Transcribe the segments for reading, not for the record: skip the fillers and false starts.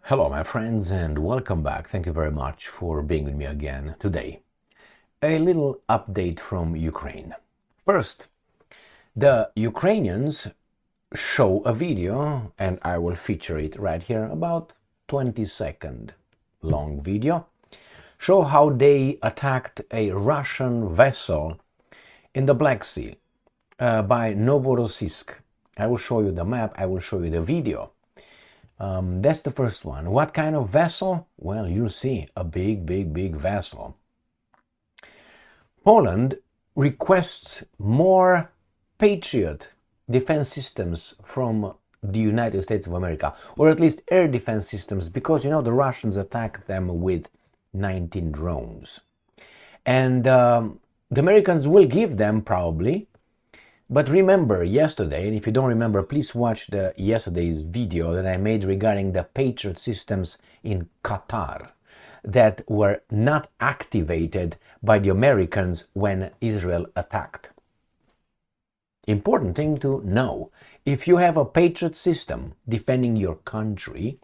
Hello my friends and welcome back. Thank you very much for being with me again today. A little update from Ukraine. First, the Ukrainians show a video and I will feature it right here, about 20-second long video. Show how they attacked a Russian vessel in the Black Sea by Novorossiysk. I will show you the map, I will show you the video. That's the first one. What kind of vessel? Well, you see, a big vessel. Poland requests more Patriot defense systems from the United States of America, or at least air defense systems, because the Russians attacked them with 19 drones. And the Americans will give them probably. But remember yesterday, and if you don't remember, please watch yesterday's video that I made regarding the Patriot systems in Qatar that were not activated by the Americans when Israel attacked. Important thing to know, if you have a Patriot system defending your country,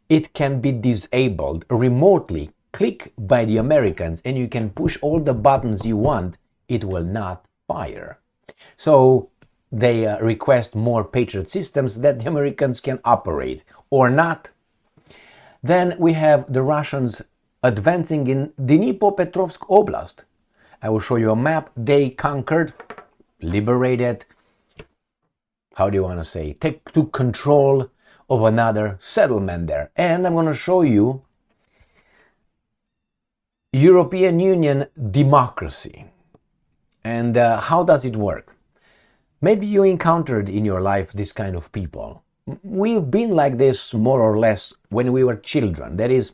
it can be disabled remotely, click by the Americans, and you can push all the buttons you want, it will not fire. So they request more Patriot systems that the Americans can operate or not. Then we have the Russians advancing in Dnepropetrovsk Oblast. I will show you a map. They conquered, liberated, how do you want to say, take to control of another settlement there. And I'm going to show you European Union democracy. And how does it work? Maybe you encountered in your life this kind of people. We've been like this more or less when we were children. That is,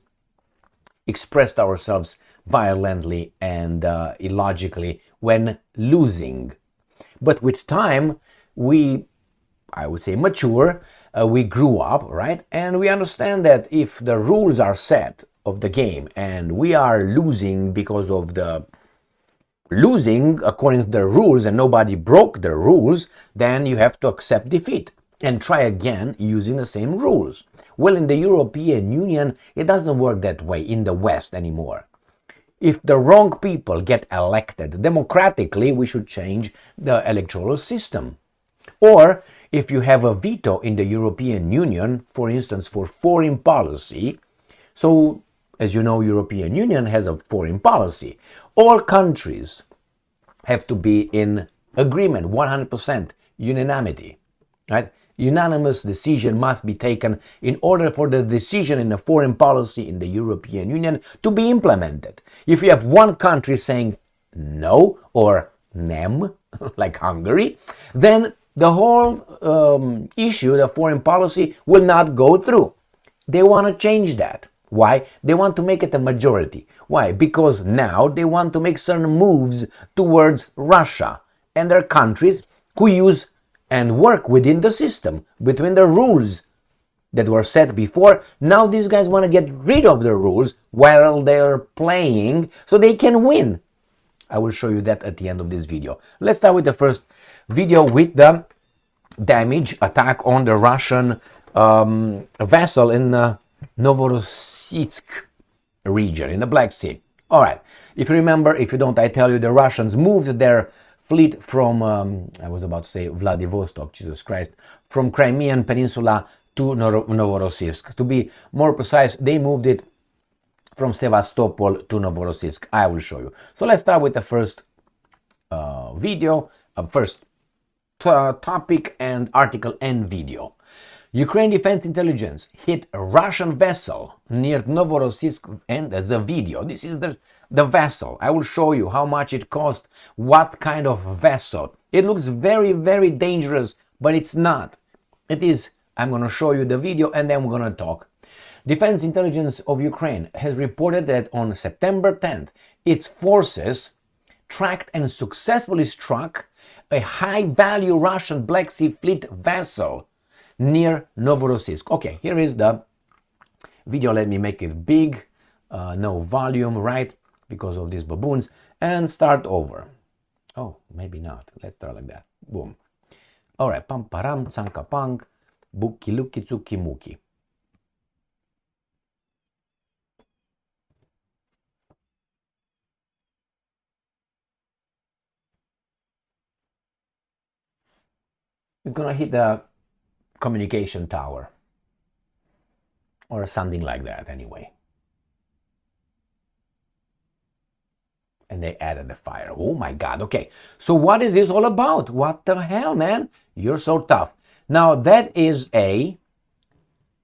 expressed ourselves violently and illogically when losing. But with time, I would say, mature, we grew up, right? And we understand that if the rules are set of the game and we are losing because of the losing according to the rules and nobody broke the rules, then you have to accept defeat and try again using the same rules. Well, in the European Union, it doesn't work that way in the West anymore. If the wrong people get elected democratically, we should change the electoral system. Or if you have a veto in the European Union, for instance, for foreign policy, so as you know, European Union has a foreign policy. All countries have to be in agreement, 100% unanimity, right? Unanimous decision must be taken in order for the decision in the foreign policy in the European Union to be implemented. If you have one country saying no or nem, like Hungary, then the whole issue, the foreign policy, will not go through. They want to change that. Why? They want to make it a majority. Why? Because now they want to make certain moves towards Russia and their countries who use and work within the system, between the rules that were set before. Now these guys want to get rid of the rules while they're playing so they can win. I will show you that at the end of this video. Let's start with the first video with the damage attack on the Russian vessel in Novorossiysk region in the Black Sea. All right, if you remember, if you don't, I tell you, the Russians moved their fleet from, I was about to say Vladivostok, Jesus Christ, from Crimean Peninsula to Novorossiysk. To be more precise, they moved it from Sevastopol to Novorossiysk. I will show you. So let's start with the first video, first topic and article and video. Ukraine Defense Intelligence hit a Russian vessel near Novorossiysk, and there's a video. This is the vessel. I will show you how much it cost, what kind of vessel. It looks very dangerous, but it's not. It is. I'm going to show you the video and then we're going to talk. Defense Intelligence of Ukraine has reported that on September 10th, its forces tracked and successfully struck a high-value Russian Black Sea Fleet vessel near Novorossiysk. Okay, here is the video. Let me make it big, no volume, right, because of these baboons, and start over. Oh, maybe not. Let's start like that. Boom. All right, pam param, tsanka pang, buki luki tsuki muki. it's gonna hit the communication tower or something like that anyway. And they added the fire. Oh my God. Okay. So what is this all about? What the hell, man? You're so tough. Now that is a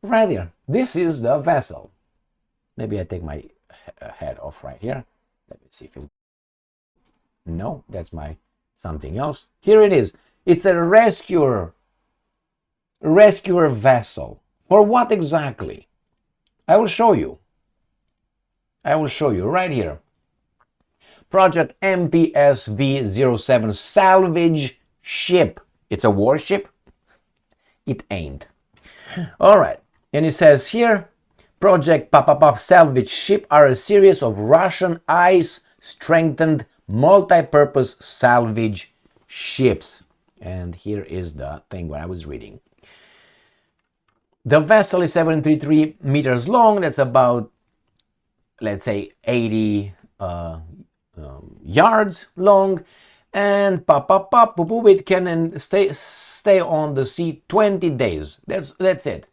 right here. This is the vessel. Maybe I take my head off right here. Let me see if it. No, that's my something else. Here it is. It's a rescuer vessel. For what exactly? I will show you. I will show you right here. Project MPSV-07 salvage ship. It's a warship? It ain't. All right. And it says here, Project salvage ship are a series of Russian ice-strengthened multi-purpose salvage ships. And here is the thing what I was reading. The vessel is 733 meters long. That's about, let's say, 80 yards long, and it can stay on the sea 20 days. That's it.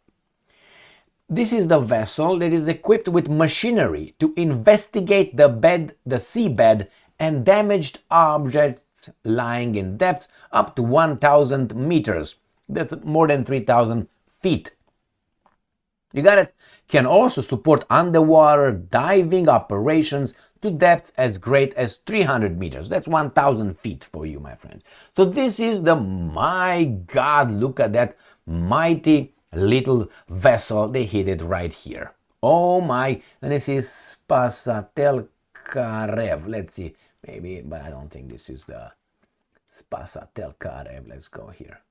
This is the vessel that is equipped with machinery to investigate the seabed and damaged objects lying in depths up to 1,000 meters. That's more than 3,000 feet. You got it? Can also support underwater diving operations to depths as great as 300 meters. That's 1,000 feet for you, my friends. So this is my God, look at that mighty little vessel. They hit it right here. Oh my, and this is Spasatelkarev. Let's see, maybe, but I don't think this is the Spasatelkarev. Let's go here.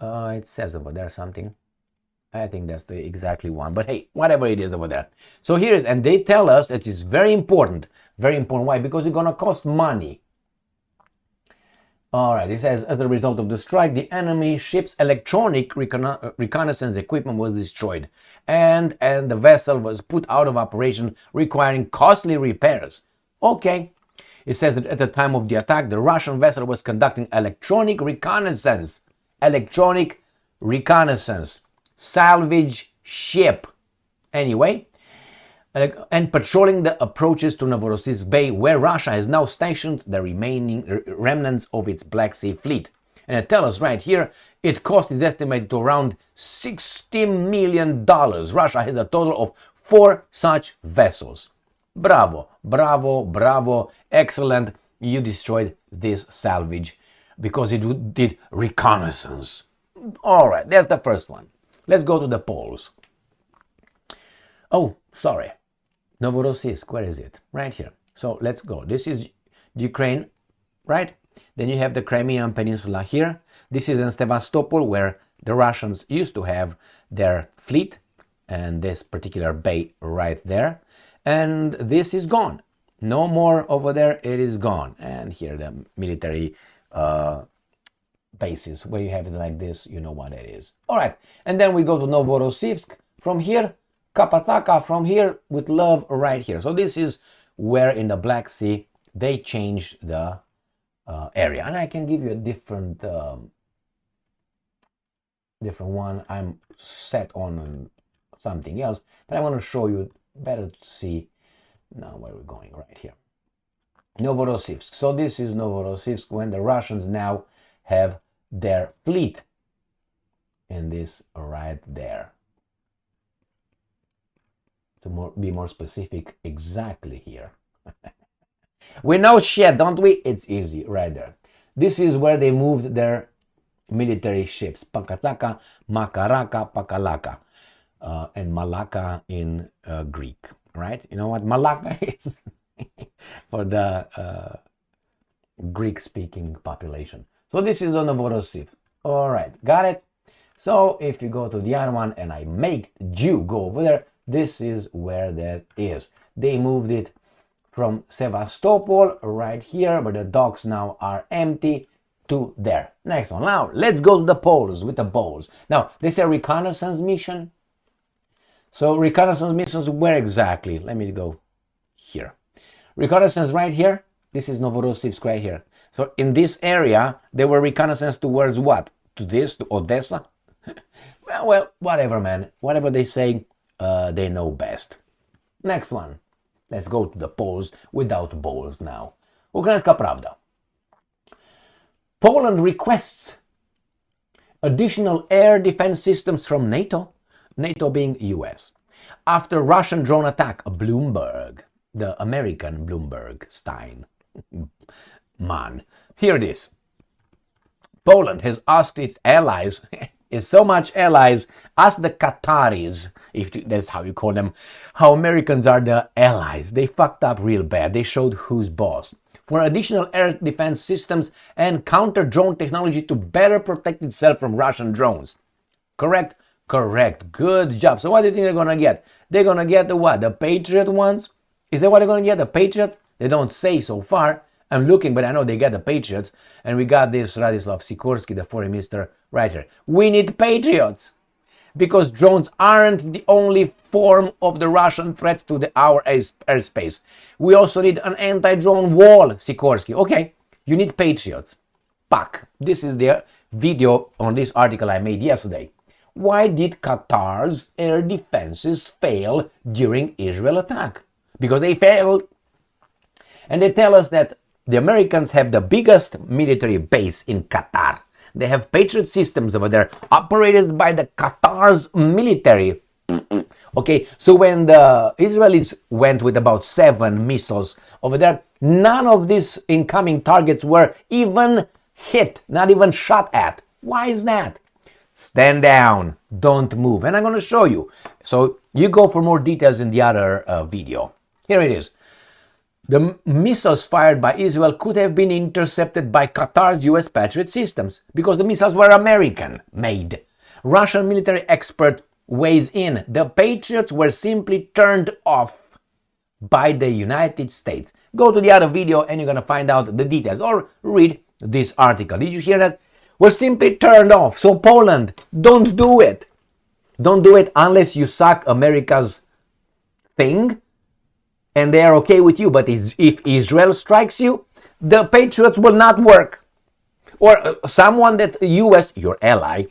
It says over there something. I think that's the exactly one, but hey, whatever it is over there. So here is, and they tell us that it's very important. Very important. Why? Because it's gonna cost money. All right, it says, as a result of the strike, the enemy ship's electronic reconnaissance equipment was destroyed, and the vessel was put out of operation, requiring costly repairs. Okay. It says that at the time of the attack, the Russian vessel was conducting electronic reconnaissance. Salvage ship. Anyway, and patrolling the approaches to Novorossiysk Bay, where Russia has now stationed the remaining remnants of its Black Sea fleet. And it tells us right here, it cost is estimated to around $60 million. Russia has a total of 4 such vessels. Bravo, bravo, bravo, excellent. You destroyed this salvage because it did reconnaissance. All right, that's the first one. Let's go to the polls. Oh, sorry. Novorossiysk, where is it? Right here. So let's go. This is Ukraine, right? Then you have the Crimean Peninsula here. This is in Sevastopol, where the Russians used to have their fleet, and this particular bay right there. And this is gone. No more over there. It is gone. And here the military bases where you have it like this, you know what it is. All right, and then we go to Novorossiysk. From here, Kapataka, from here with love right here. So this is where in the Black Sea they changed the area, and I can give you a different one. I'm set on something else, but I want to show you better to see now where we're going right here. Novorossiysk. So this is Novorossiysk when the Russians now have their fleet, and this right there. To be more specific, exactly here. We know shit, don't we? It's easy right there. This is where they moved their military ships. Pakataka, Makaraka, Pakalaka, and Malaka in Greek, right? You know what Malaka is? For the Greek-speaking population. So this is on Novorossiysk. All right, got it? So if you go to the other one and I make you go over there, this is where that is. They moved it from Sevastopol right here, but the docks now are empty, to there. Next one. Now let's go to the poles with the balls. Now they say reconnaissance mission. So reconnaissance missions, where exactly? Let me go here. Reconnaissance right here. This is Novorossiysk right here. So in this area, they were reconnaissance towards what? To this, to Odessa? well, whatever, man. Whatever they say, they know best. Next one. Let's go to the polls without balls now. Ukraińska Pravda. Poland requests additional air defense systems from NATO, NATO being US, after Russian drone attack. Bloomberg, the American Bloomberg Stein. Man, here it is. Poland has asked its allies, is so much allies, asked the Qataris, if that's how you call them, how Americans are the allies. They fucked up real bad. They showed who's boss. For additional air defense systems and counter-drone technology to better protect itself from Russian drones. Correct? Correct. Good job. So what do you think they're going to get? They're going to get the what? The Patriot ones? Is that what they're going to get? The Patriot? They don't say so far. I'm looking, but I know they get the Patriots. And we got this Radislav Sikorsky, the foreign minister, right here. We need Patriots. Because drones aren't the only form of the Russian threat to our airspace. We also need an anti-drone wall, Sikorsky. Okay, you need Patriots. Pak. This is the video on this article I made yesterday. Why did Qatar's air defenses fail during Israel attack? Because they failed. And they tell us that the Americans have the biggest military base in Qatar. They have Patriot systems over there, operated by the Qatar's military. Okay, so when the Israelis went with about 7 missiles over there, none of these incoming targets were even hit, not even shot at. Why is that? Stand down, don't move. And I'm going to show you. So you go for more details in the other video. Here it is. The missiles fired by Israel could have been intercepted by Qatar's US Patriot systems because the missiles were American-made. Russian military expert weighs in. The Patriots were simply turned off by the United States. Go to the other video and you're going to find out the details or read this article. Did you hear that? Were simply turned off. So Poland, don't do it. Don't do it unless you suck America's thing. And they are okay with you, but if Israel strikes you, the Patriots will not work. Or someone that US, your ally,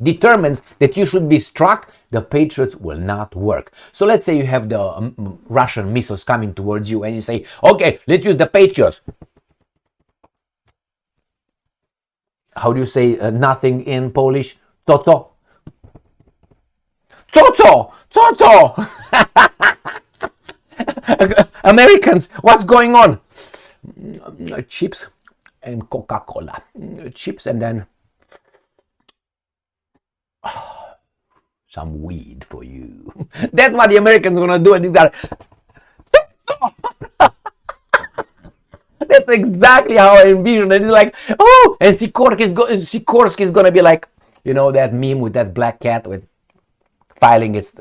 determines that you should be struck, the Patriots will not work. So let's say you have the Russian missiles coming towards you and you say, okay, let's use the Patriots. How do you say nothing in Polish? Toto. Toto! Toto! Americans, what's going on? Chips and Coca-Cola. Chips and then some weed for you. That's what the Americans are going to do. And these are that's exactly how I envision it. It's like, oh, and Sikorsky is going to be like, you know, that meme with that black cat with filing its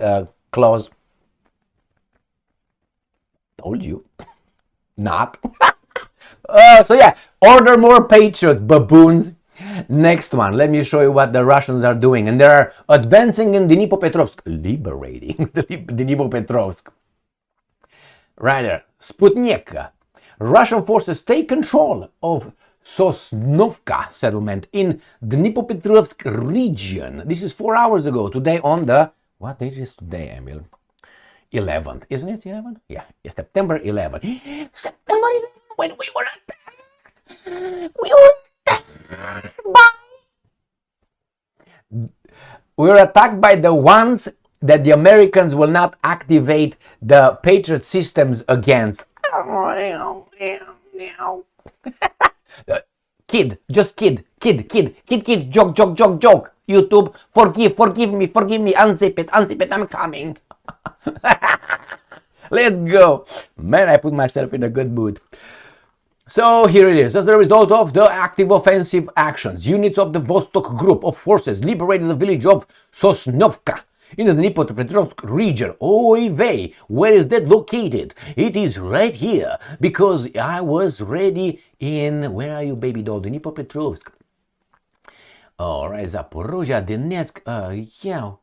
claws. Told you. Not. So yeah, order more Patriot, baboons. Next one, let me show you what the Russians are doing. And they are advancing in Dnepropetrovsk, liberating Dnepropetrovsk. Right there, Sputnik. Russian forces take control of Sosnovka settlement in Dnepropetrovsk region. This is 4 hours ago. Today on the, what date is today, Emil? 11th, isn't it 11? Yeah, September 11th. September 11th, when we were attacked. We were attacked by the ones that the Americans will not activate the Patriot systems against. Kid, joke. YouTube, forgive me, unzip it, I'm coming. Let's go. Man, I put myself in a good mood. So here it is. As a result of the active offensive actions, units of the Vostok group of forces liberated the village of Sosnovka in the Dnepropetrovsk region. Oy vey, where is that located? It is right here, because I was ready in, where are you, baby doll? Dnepropetrovsk. Alright, Zaporozhye, Donetsk,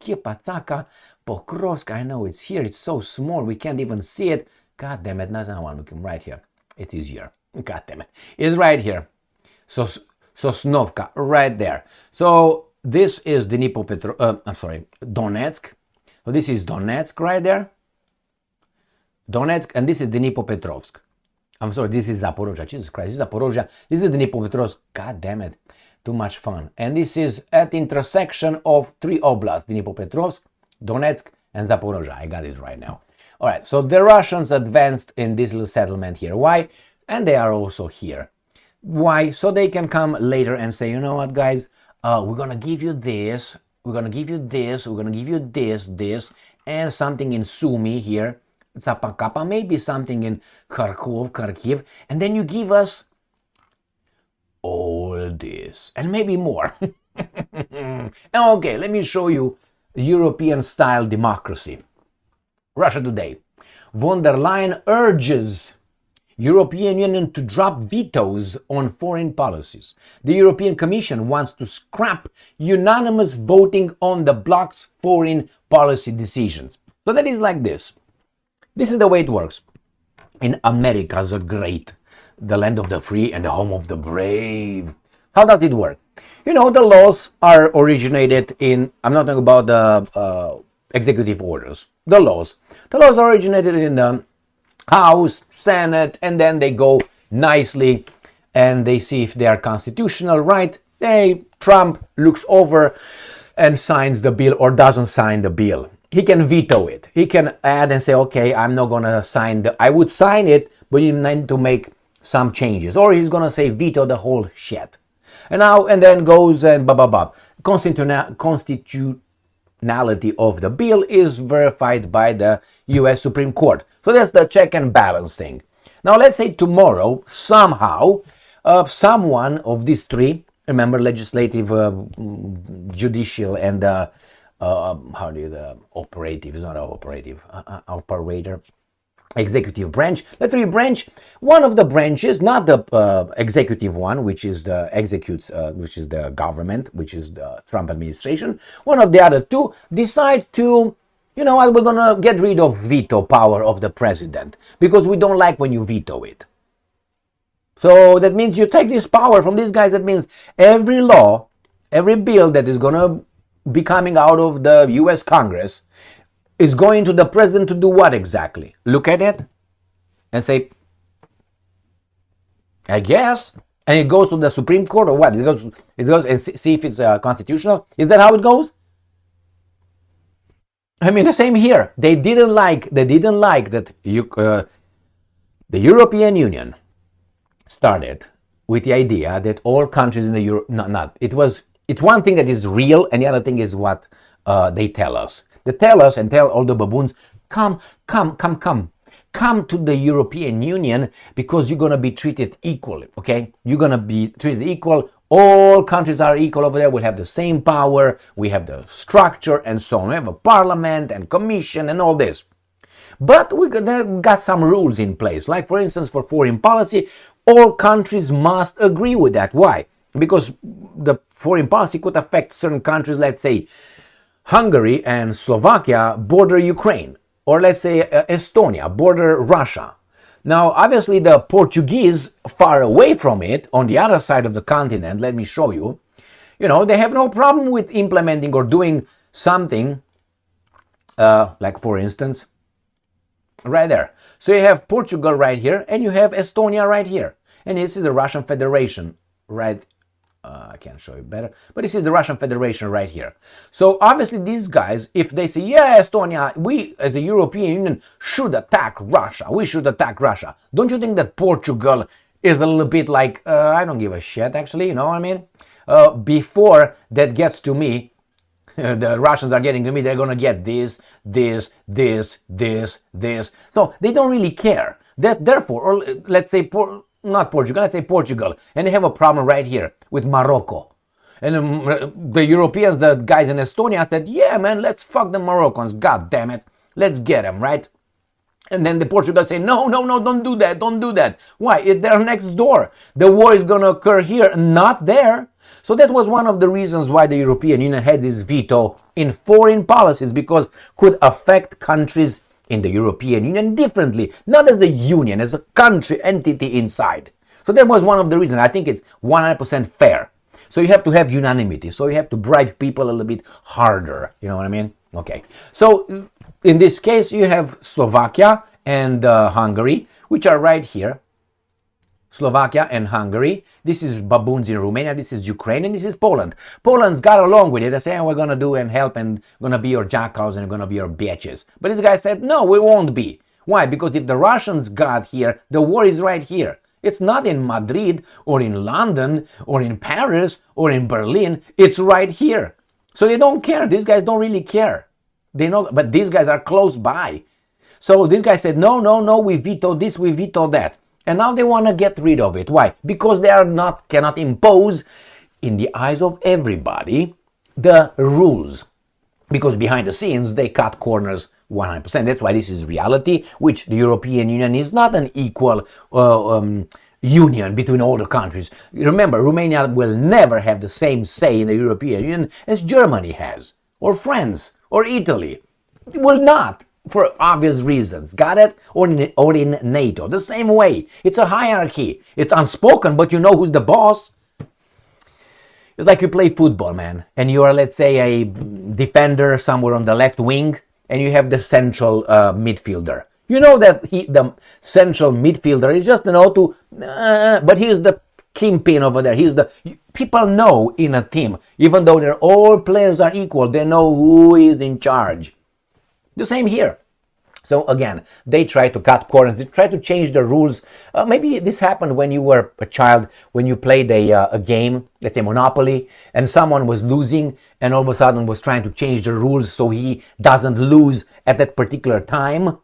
Kiepatsaka, Pokrovsk. I know it's here. It's so small we can't even see it. God damn it, that's not one looking right here. It is here. God damn it. It's right here. So Sosnovka, right there. So this is Donetsk. So this is Donetsk right there. Donetsk, and this is Dnepropetrovsk. I'm sorry, this is Zaporozhye. Jesus Christ, this is Zaporozhye. This is Dnepropetrovsk. God damn it. Too much fun. And this is at the intersection of three oblasts, Dnepropetrovsk, Donetsk, and Zaporozhye. I got it right now. All right, so the Russians advanced in this little settlement here. Why? And they are also here. Why? So they can come later and say, you know what, guys, we're going to give you this, we're going to give you this, we're going to give you this, and something in Sumy here, Zapakapa, maybe something in Kharkiv, and then you give us all this, and maybe more. Okay, let me show you European-style democracy. Russia Today. Von der Leyen urges European Union to drop vetoes on foreign policies. The European Commission wants to scrap unanimous voting on the bloc's foreign policy decisions. So that is like this. This is the way it works. In America the land of the free and the home of the brave. How does it work? You know, the laws are originated in, I'm not talking about the executive orders, the laws. The laws are originated in the House, Senate, and then they go nicely and they see if they are constitutional, right? Trump looks over and signs the bill or doesn't sign the bill. He can veto it. He can add and say, okay, I'm not going to sign I would sign it, but you need to make some changes. Or he's going to say veto the whole shit. And then goes and blah, blah, blah. Constitutionality of the bill is verified by the US Supreme Court. So that's the check and balance thing. Now let's say tomorrow, somehow, someone of these three, remember legislative, judicial, and operative, is not operative, operator, executive branch, the three branch, one of the branches, not the executive one, which is the executes, which is the government, which is the Trump administration, one of the other two decide to, you know what, we're going to get rid of veto power of the president because we don't like when you veto it. So that means you take this power from these guys. That means every law, every bill that is going to be coming out of the US Congress is going to the president to do what exactly? Look at it and say, I guess, and it goes to the Supreme Court or what? It goes and see if it's constitutional. Is that how it goes? I mean, the same here. They didn't like that the European Union started with the idea that all countries in the it's one thing that is real, and the other thing is what they tell us. They tell us and tell all the baboons, come to the European Union because you're going to be treated equally, okay? You're going to be treated equal. All countries are equal over there. We have the same power. We have the structure and so on. We have a parliament and commission and all this. But we got some rules in place. Like, for instance, for foreign policy, all countries must agree with that. Why? Because the foreign policy could affect certain countries. Let's say Hungary and Slovakia border Ukraine, or let's say Estonia border Russia. Now, obviously, the Portuguese, far away from it, on the other side of the continent, let me show you, they have no problem with implementing or doing something, like, for instance, right there. So you have Portugal right here, and you have Estonia right here. And this is the Russian Federation, right? I can't show you better, but this is the Russian Federation right here. So obviously these guys, if they say, yeah, Estonia, we as the European Union should attack Russia, don't you think that Portugal is a little bit like, I don't give a shit, actually, you know what I mean? Before that gets to me, the Russians are getting to me, they're going to get this. So they don't really care. Therefore, or let's say, not Portugal, let's say Portugal, and they have a problem right here with Morocco. And the Europeans, the guys in Estonia said, yeah, man, let's fuck the Moroccans, god damn it, let's get them, right? And then the Portugal say, no, don't do that. Why? They're next door. The war is going to occur here, not there. So that was one of the reasons why the European Union had this veto in foreign policies, because could affect countries in the European Union differently, not as the union, as a country entity inside. So that was one of the reasons. I think it's 100% fair. So you have to have unanimity. So you have to bribe people a little bit harder. You know what I mean? Okay. So in this case, you have Slovakia and Hungary, which are right here. Slovakia and Hungary. This is baboons in Romania. This is Ukraine, and this is Poland. Poland's got along with it. They say, we're going to do and help and going to be your jackals and going to be your bitches. But this guy said, no, we won't be. Why? Because if the Russians got here, the war is right here. It's not in Madrid or in London or in Paris or in Berlin. It's right here. So they don't care. These guys don't really care. They know, but these guys are close by. So this guy said, no, we veto this, we veto that. And now they want to get rid of it. Why? Because they cannot impose, in the eyes of everybody, the rules. Because behind the scenes, they cut corners 100%. That's why this is reality, which the European Union is not an equal union between all the countries. Remember, Romania will never have the same say in the European Union as Germany has, or France, or Italy. It will not. For obvious reasons, got it? Or in NATO, the same way. It's a hierarchy. It's unspoken, but you know who's the boss. It's like you play football, man, and you are, let's say, a defender somewhere on the left wing, and you have the central midfielder. You know that the central midfielder is just but he's the kingpin over there. People know in a team, even though all players are equal, they know who is in charge. The same here. So again, they try to cut corners, they try to change the rules. Maybe this happened when you were a child, when you played a game, let's say Monopoly, and someone was losing and all of a sudden was trying to change the rules so he doesn't lose at that particular time.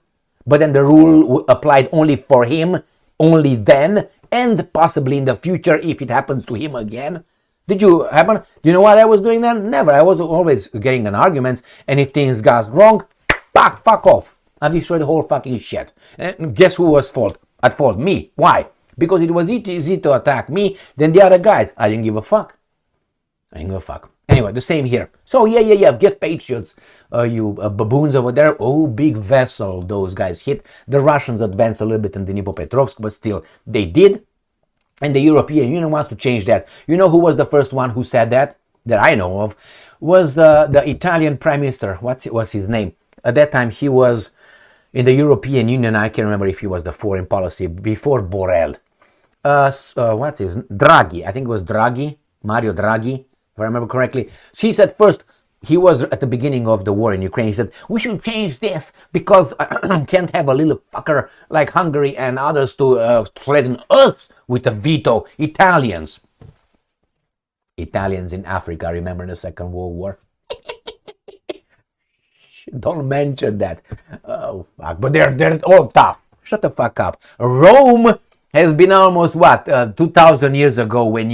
But then the rule applied only for him, only then, and possibly in the future if it happens to him again. Did you happen? Do you know what I was doing then? Never. I was always getting in arguments, and if things got wrong, fuck off. I destroyed the whole fucking shit. And guess who was at fault? Me. Why? Because it was easy to attack me than the other guys. I didn't give a fuck. Anyway, the same here. So yeah. Get patriots, you baboons over there. Oh, big vessel those guys hit. The Russians advanced a little bit in Dnepropetrovsk, but still, they did. And the European Union wants to change that. You know who was the first one who said that I know of? Was the Italian Prime Minister. What's his name? At that time, he was in the European Union. I can't remember if he was the foreign policy before Borrell. What's his? Draghi. I think it was Draghi, Mario Draghi, if I remember correctly. So he said first, he was at the beginning of the war in Ukraine. He said, we should change this because I can't have a little fucker like Hungary and others to threaten us with a veto. Italians in Africa, remember the Second World War? Don't mention that. Oh, fuck. But they're all tough. Shut the fuck up. Rome has been almost 2,000 years ago when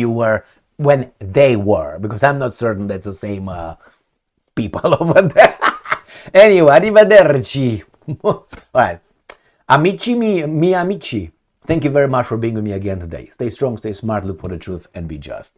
they were, because I'm not certain that's the same people over there. Anyway, arrivederci. All right. Amici, mi amici. Thank you very much for being with me again today. Stay strong, stay smart, look for the truth, and be just.